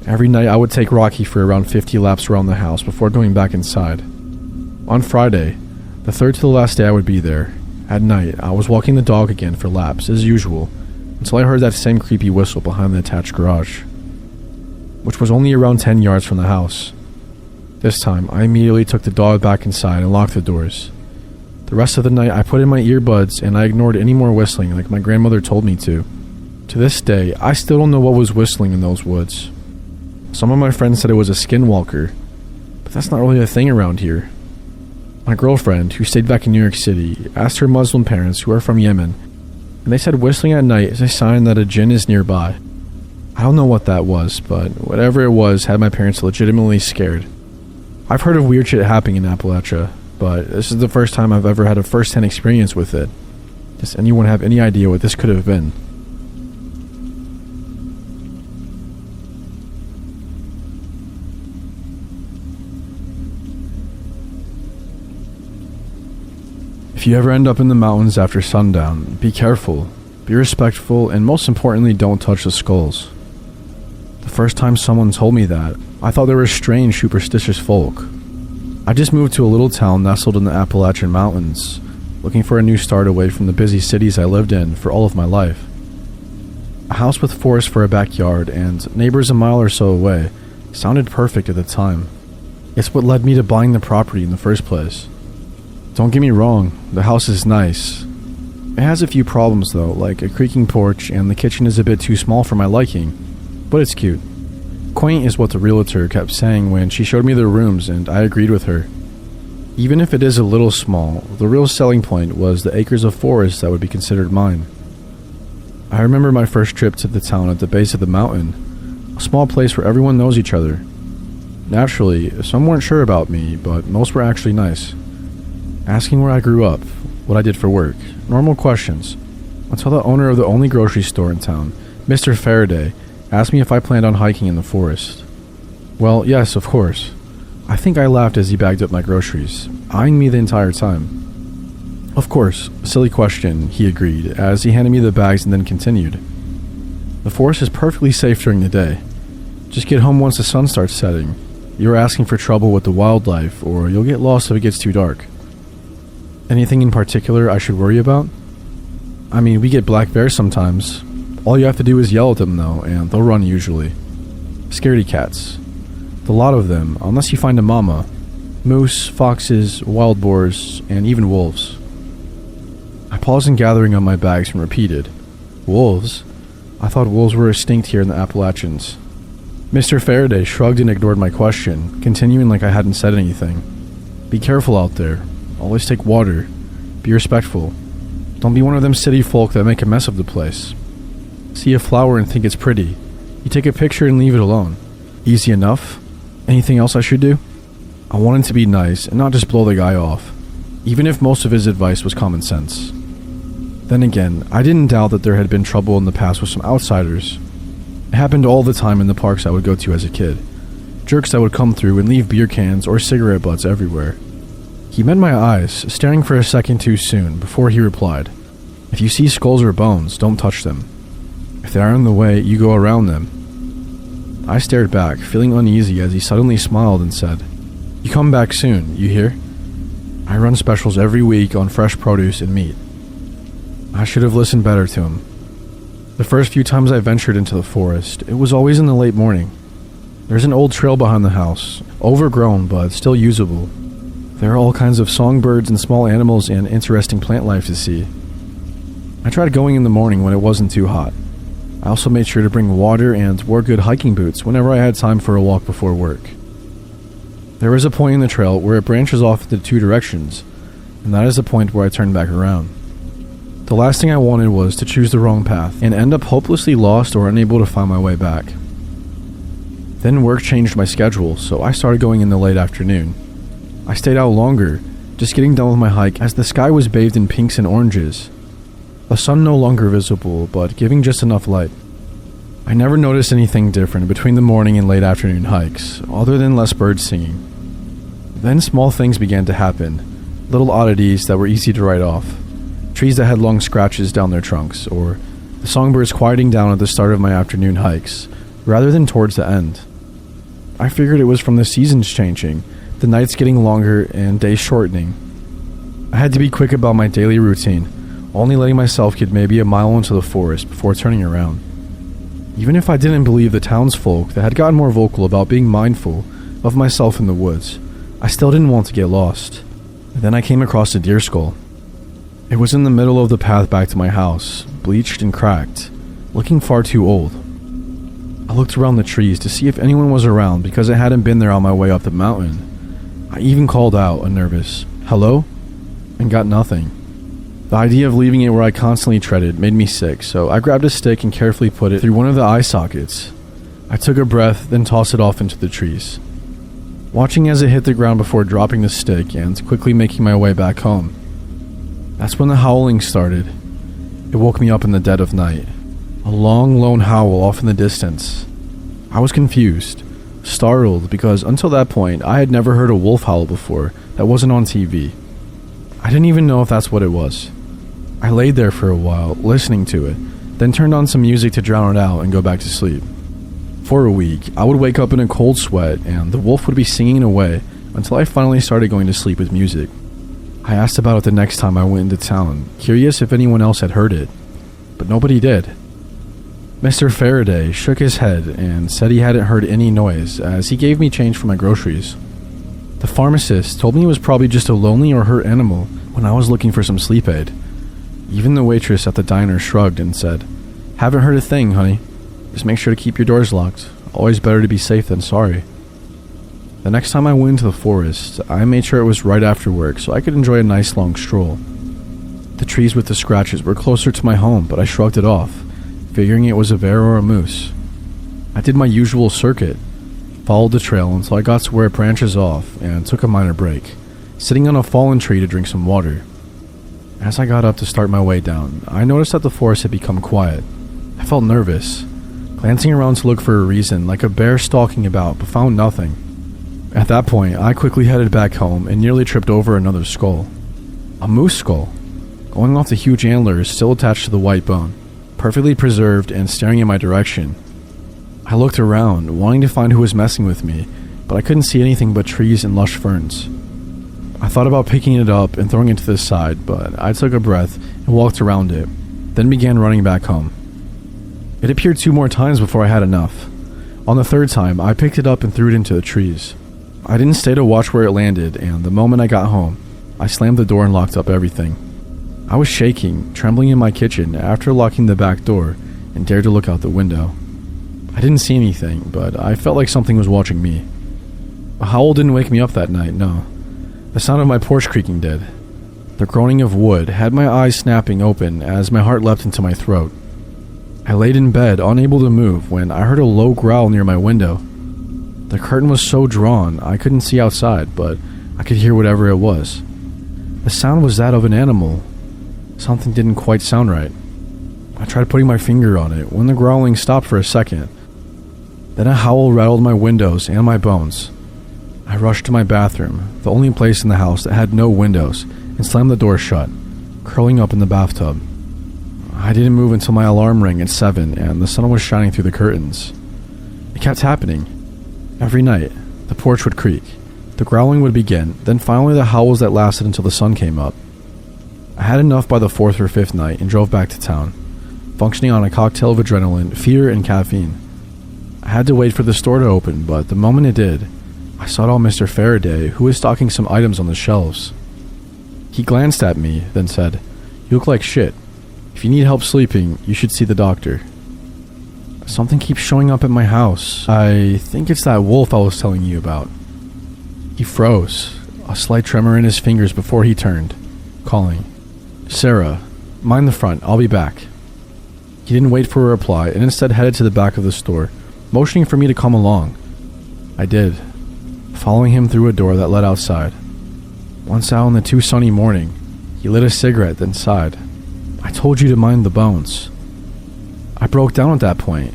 Every night I would take Rocky for around 50 laps around the house before going back inside. On Friday, the third to the last day I would be there, at night I was walking the dog again for laps, as usual, until I heard that same creepy whistle behind the attached garage, which was only around 10 yards from the house. This time, I immediately took the dog back inside and locked the doors. The rest of the night I put in my earbuds and I ignored any more whistling like my grandmother told me to. To this day, I still don't know what was whistling in those woods. Some of my friends said it was a skinwalker, but that's not really a thing around here. My girlfriend, who stayed back in New York City, asked her Muslim parents who are from Yemen, and they said whistling at night is a sign that a jinn is nearby. I don't know what that was, but whatever it was had my parents legitimately scared. I've heard of weird shit happening in Appalachia, but this is the first time I've ever had a first-hand experience with it. Does anyone have any idea what this could have been? If you ever end up in the mountains after sundown, be careful, be respectful, and most importantly, don't touch the skulls. The first time someone told me that, I thought they were strange, superstitious folk. I just moved to a little town nestled in the Appalachian Mountains, looking for a new start away from the busy cities I lived in for all of my life. A house with forest for a backyard and neighbors a mile or so away sounded perfect at the time. It's what led me to buying the property in the first place. Don't get me wrong, the house is nice. It has a few problems though, like a creaking porch and the kitchen is a bit too small for my liking, but it's cute. Quaint is what the realtor kept saying when she showed me the rooms, and I agreed with her. Even if it is a little small, the real selling point was the acres of forest that would be considered mine. I remember my first trip to the town at the base of the mountain, a small place where everyone knows each other. Naturally, some weren't sure about me, but most were actually nice. Asking where I grew up, what I did for work, normal questions, until the owner of the only grocery store in town, Mr. Faraday, asked me if I planned on hiking in the forest. Well, yes, of course. I think I laughed as he bagged up my groceries, eyeing me the entire time. Of course, silly question, he agreed, as he handed me the bags and then continued. The forest is perfectly safe during the day. Just get home once the sun starts setting. You're asking for trouble with the wildlife, or you'll get lost if it gets too dark. Anything in particular I should worry about? I mean, we get black bears sometimes. All you have to do is yell at them though, and they'll run usually. Scaredy cats. The lot of them, unless you find a mama. Moose, foxes, wild boars, and even wolves. I paused in gathering up my bags and repeated, Wolves? I thought wolves were extinct here in the Appalachians. Mr. Faraday shrugged and ignored my question, continuing like I hadn't said anything. Be careful out there. Always take water. Be respectful. Don't be one of them city folk that make a mess of the place. See a flower and think it's pretty. You take a picture and leave it alone. Easy enough? Anything else I should do? I wanted to be nice and not just blow the guy off, even if most of his advice was common sense. Then again, I didn't doubt that there had been trouble in the past with some outsiders. It happened all the time in the parks I would go to as a kid. Jerks that would come through and leave beer cans or cigarette butts everywhere. He met my eyes, staring for a second too soon, before he replied, "If you see skulls or bones, don't touch them. If they are in the way, you go around them." I stared back, feeling uneasy as he suddenly smiled and said, "You come back soon, you hear? I run specials every week on fresh produce and meat." I should have listened better to him. The first few times I ventured into the forest, it was always in the late morning. There's an old trail behind the house, overgrown but still usable. There are all kinds of songbirds and small animals and interesting plant life to see. I tried going in the morning when it wasn't too hot. I also made sure to bring water and wore good hiking boots whenever I had time for a walk before work. There is a point in the trail where it branches off into two directions, and that is the point where I turned back around. The last thing I wanted was to choose the wrong path and end up hopelessly lost or unable to find my way back. Then work changed my schedule, so I started going in the late afternoon. I stayed out longer, just getting done with my hike as the sky was bathed in pinks and oranges. The sun no longer visible, but giving just enough light. I never noticed anything different between the morning and late afternoon hikes, other than less birds singing. Then small things began to happen, little oddities that were easy to write off. Trees that had long scratches down their trunks, or the songbirds quieting down at the start of my afternoon hikes, rather than towards the end. I figured it was from the seasons changing, the nights getting longer and days shortening. I had to be quick about my daily routine, only letting myself get maybe a mile into the forest before turning around. Even if I didn't believe the townsfolk that had gotten more vocal about being mindful of myself in the woods, I still didn't want to get lost. Then I came across a deer skull. It was in the middle of the path back to my house, bleached and cracked, looking far too old. I looked around the trees to see if anyone was around because I hadn't been there on my way up the mountain. I even called out, a nervous, "Hello?" and got nothing. The idea of leaving it where I constantly treaded made me sick, so I grabbed a stick and carefully put it through one of the eye sockets. I took a breath, then tossed it off into the trees, watching as it hit the ground before dropping the stick and quickly making my way back home. That's when the howling started. It woke me up in the dead of night. A long, lone howl off in the distance. I was confused, startled, because until that point, I had never heard a wolf howl before that wasn't on TV. I didn't even know if that's what it was. I laid there for a while, listening to it, then turned on some music to drown it out and go back to sleep. For a week, I would wake up in a cold sweat, and the wolf would be singing away until I finally started going to sleep with music. I asked about it the next time I went into town, curious if anyone else had heard it, but nobody did. Mr. Faraday shook his head and said he hadn't heard any noise as he gave me change for my groceries. The pharmacist told me it was probably just a lonely or hurt animal when I was looking for some sleep aid. Even the waitress at the diner shrugged and said, "Haven't heard a thing, honey. Just make sure to keep your doors locked. Always better to be safe than sorry." The next time I went into the forest, I made sure it was right after work so I could enjoy a nice long stroll. The trees with the scratches were closer to my home, but I shrugged it off, figuring it was a bear or a moose. I did my usual circuit, followed the trail until I got to where it branches off, and took a minor break, sitting on a fallen tree to drink some water. As I got up to start my way down, I noticed that the forest had become quiet. I felt nervous, glancing around to look for a reason, like a bear stalking about, but found nothing. At that point, I quickly headed back home and nearly tripped over another skull. A moose skull, going off the huge antlers still attached to the white bone, perfectly preserved and staring in my direction. I looked around, wanting to find who was messing with me, but I couldn't see anything but trees and lush ferns. I thought about picking it up and throwing it to the side, but I took a breath and walked around it, then began running back home. It appeared 2 more times before I had enough. On the 3rd time, I picked it up and threw it into the trees. I didn't stay to watch where it landed, and the moment I got home, I slammed the door and locked up everything. I was shaking, trembling in my kitchen after locking the back door, and dared to look out the window. I didn't see anything, but I felt like something was watching me. A howl didn't wake me up that night, no. The sound of my porch creaking did. The groaning of wood had my eyes snapping open as my heart leapt into my throat. I laid in bed, unable to move, when I heard a low growl near my window. The curtain was so drawn, I couldn't see outside, but I could hear whatever it was. The sound was that of an animal. Something didn't quite sound right. I tried putting my finger on it when the growling stopped for a second. Then a howl rattled my windows and my bones. I rushed to my bathroom, the only place in the house that had no windows, and slammed the door shut, curling up in the bathtub. I didn't move until my alarm rang at 7 and the sun was shining through the curtains. It kept happening. Every night, the porch would creak, the growling would begin, then finally the howls that lasted until the sun came up. I had enough by the 4th or 5th night and drove back to town, functioning on a cocktail of adrenaline, fear, and caffeine. I had to wait for the store to open, but the moment it did, I saw Mr. Faraday, who was stocking some items on the shelves. He glanced at me, then said, "You look like shit. If you need help sleeping, you should see the doctor." Something keeps showing up at my house. I think it's that wolf I was telling you about. He froze, a slight tremor in his fingers before he turned, calling, "Sarah, mind the front, I'll be back." He didn't wait for a reply and instead headed to the back of the store, motioning for me to come along. I did, following him through a door that led outside. Once out in the too sunny morning, he lit a cigarette, then sighed. "I told you to mind the bones." I broke down at that point,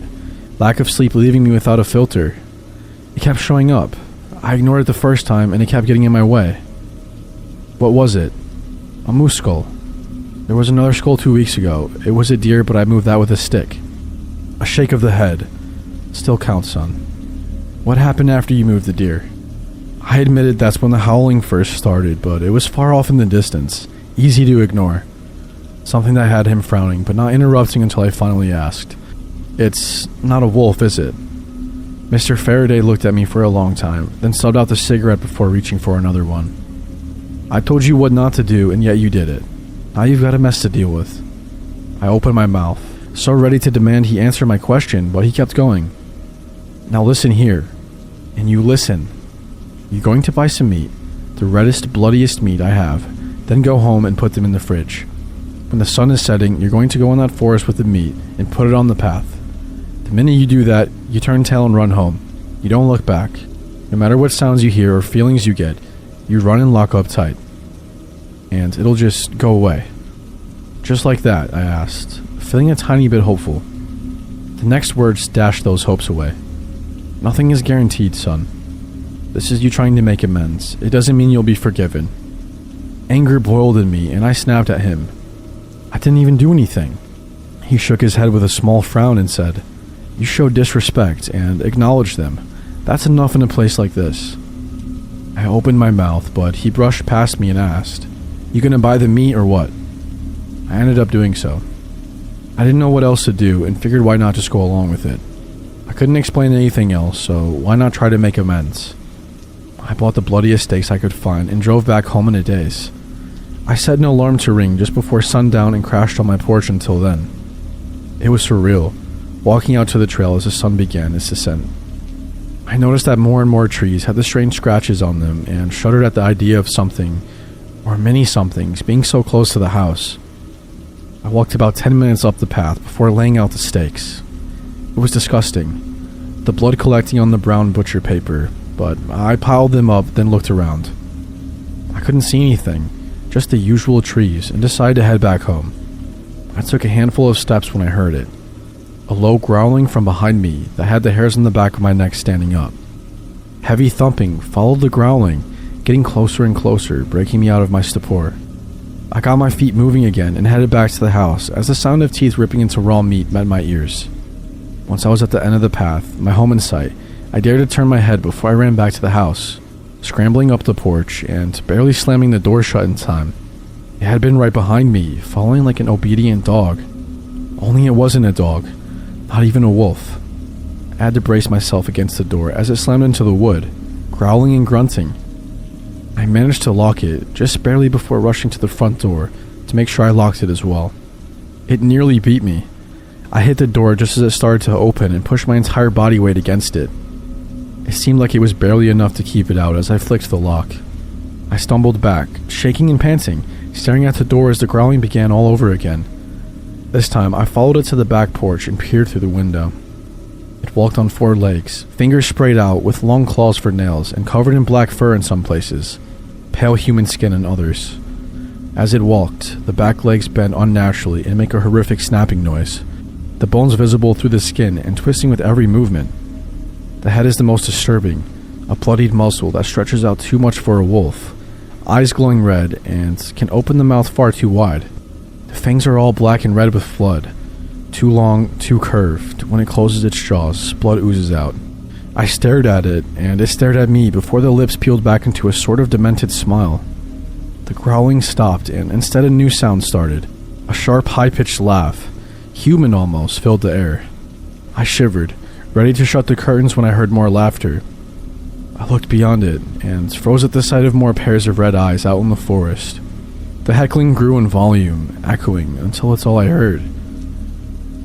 lack of sleep leaving me without a filter. It kept showing up. I ignored it the first time and it kept getting in my way. What was it? A moose skull. There was another skull 2 weeks ago. It was a deer, but I moved that with a stick. A shake of the head. Still counts, son. What happened after you moved the deer? I admitted that's when the howling first started, but it was far off in the distance, easy to ignore. Something that had him frowning, but not interrupting until I finally asked. "It's not a wolf, is it?" Mr. Faraday looked at me for a long time, then subbed out the cigarette before reaching for another one. "I told you what not to do, and yet you did it. Now you've got a mess to deal with." I opened my mouth, so ready to demand he answer my question, but he kept going. "Now listen here, and you listen. You're going to buy some meat, the reddest, bloodiest meat I have, then go home and put them in the fridge. When the sun is setting, you're going to go in that forest with the meat and put it on the path. The minute you do that, you turn tail and run home. You don't look back. No matter what sounds you hear or feelings you get, you run and lock up tight. And it'll just go away." "Just like that?" I asked, feeling a tiny bit hopeful. The next words dashed those hopes away. "Nothing is guaranteed, son. This is you trying to make amends. It doesn't mean you'll be forgiven." Anger boiled in me, and I snapped at him. "I didn't even do anything." He shook his head with a small frown and said, "You showed disrespect and acknowledged them. That's enough in a place like this." I opened my mouth, but he brushed past me and asked, "You gonna buy the meat or what?" I ended up doing so. I didn't know what else to do and figured why not just go along with it. I couldn't explain anything else, so why not try to make amends? I bought the bloodiest steaks I could find and drove back home in a daze. I set an alarm to ring just before sundown and crashed on my porch until then. It was surreal, walking out to the trail as the sun began its descent. I noticed that more and more trees had the strange scratches on them and shuddered at the idea of something, or many somethings, being so close to the house. I walked about 10 minutes up the path before laying out the steaks. It was disgusting, the blood collecting on the brown butcher paper, but I piled them up, then looked around. I couldn't see anything, just the usual trees, and decided to head back home. I took a handful of steps when I heard it. A low growling from behind me that had the hairs on the back of my neck standing up. Heavy thumping followed the growling, getting closer and closer, breaking me out of my stupor. I got my feet moving again and headed back to the house as the sound of teeth ripping into raw meat met my ears. Once I was at the end of the path, my home in sight, I dared to turn my head before I ran back to the house, scrambling up the porch and barely slamming the door shut in time. It had been right behind me, following like an obedient dog. Only it wasn't a dog, not even a wolf. I had to brace myself against the door as it slammed into the wood, growling and grunting. I managed to lock it just barely before rushing to the front door to make sure I locked it as well. It nearly beat me. I hit the door just as it started to open and pushed my entire body weight against it. It seemed like it was barely enough to keep it out as I flicked the lock. I stumbled back, shaking and panting, staring at the door as the growling began all over again. This time, I followed it to the back porch and peered through the window. It walked on 4 legs, fingers sprayed out with long claws for nails and covered in black fur in some places, pale human skin in others. As it walked, the back legs bent unnaturally and make a horrific snapping noise, the bones visible through the skin and twisting with every movement. The head is the most disturbing, a bloodied muzzle that stretches out too much for a wolf, eyes glowing red, and can open the mouth far too wide. The fangs are all black and red with blood, too long, too curved. When it closes its jaws, blood oozes out. I stared at it, and it stared at me before the lips peeled back into a sort of demented smile. The growling stopped, and instead a new sound started. A sharp, high-pitched laugh, human almost, filled the air. I shivered, ready to shut the curtains when I heard more laughter. I looked beyond it, and froze at the sight of more pairs of red eyes out in the forest. The heckling grew in volume, echoing, until it's all I heard.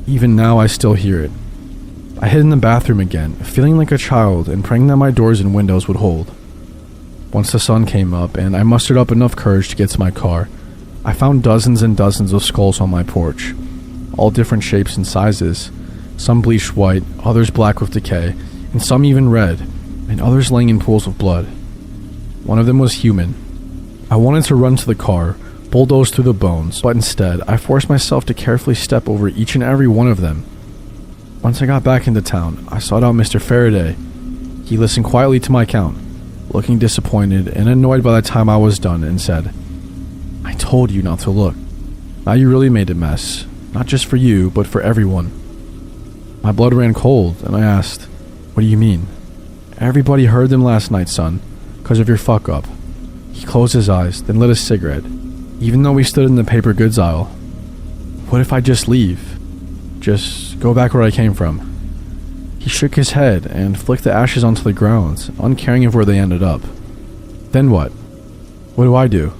Even now I still hear it. I hid in the bathroom again, feeling like a child and praying that my doors and windows would hold. Once the sun came up and I mustered up enough courage to get to my car, I found dozens and dozens of skulls on my porch, all different shapes and sizes, some bleached white, others black with decay, and some even red, and others laying in pools of blood. One of them was human. I wanted to run to the car, bulldoze through the bones, but instead I forced myself to carefully step over each and every one of them. Once I got back into town, I sought out Mr. Faraday. He listened quietly to my account, looking disappointed and annoyed by the time I was done, and said, "I told you not to look. Now you really made a mess, not just for you, but for everyone." My blood ran cold, and I asked, "What do you mean?" "Everybody heard them last night, son, 'cause of your fuck-up." He closed his eyes, then lit a cigarette, even though we stood in the paper goods aisle. "What if I just leave? Just go back where I came from?" He shook his head and flicked the ashes onto the ground, uncaring of where they ended up. "Then what? What do I do?"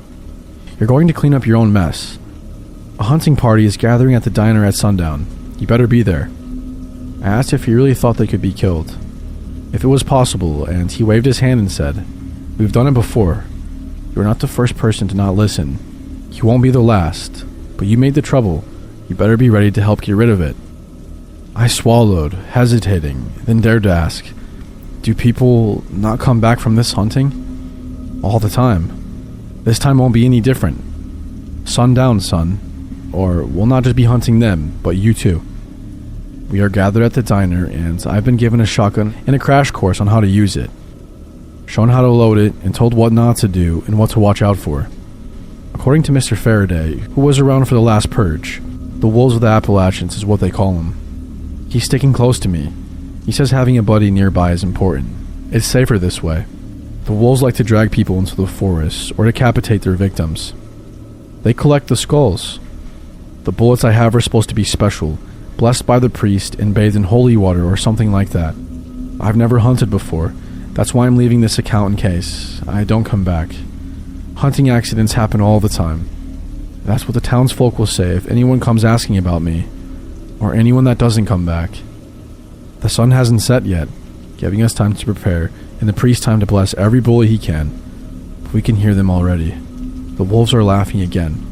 "You're going to clean up your own mess. A hunting party is gathering at the diner at sundown. You better be there." I asked if he really thought they could be killed, if it was possible, and he waved his hand and said, "We've done it before. You're not the first person to not listen. You won't be the last, but you made the trouble. You better be ready to help get rid of it." I swallowed, hesitating, then dared to ask, "Do people not come back from this hunting?" "All the time. This time won't be any different. Sundown, son. Or we'll not just be hunting them, but you too." We are gathered at the diner, and I've been given a shotgun and a crash course on how to use it, shown how to load it, and told what not to do and what to watch out for. According to Mr. Faraday, who was around for the last purge, the wolves of the Appalachians is what they call them. He's sticking close to me. He says having a buddy nearby is important. It's safer this way. The wolves like to drag people into the forest or decapitate their victims. They collect the skulls. The bullets I have are supposed to be special, blessed by the priest and bathed in holy water or something like that. I've never hunted before. That's why I'm leaving this account in case I don't come back. Hunting accidents happen all the time. That's what the townsfolk will say if anyone comes asking about me, or anyone that doesn't come back. The sun hasn't set yet, giving us time to prepare, and the priest time to bless every bully he can. We can hear them already. The wolves are laughing again.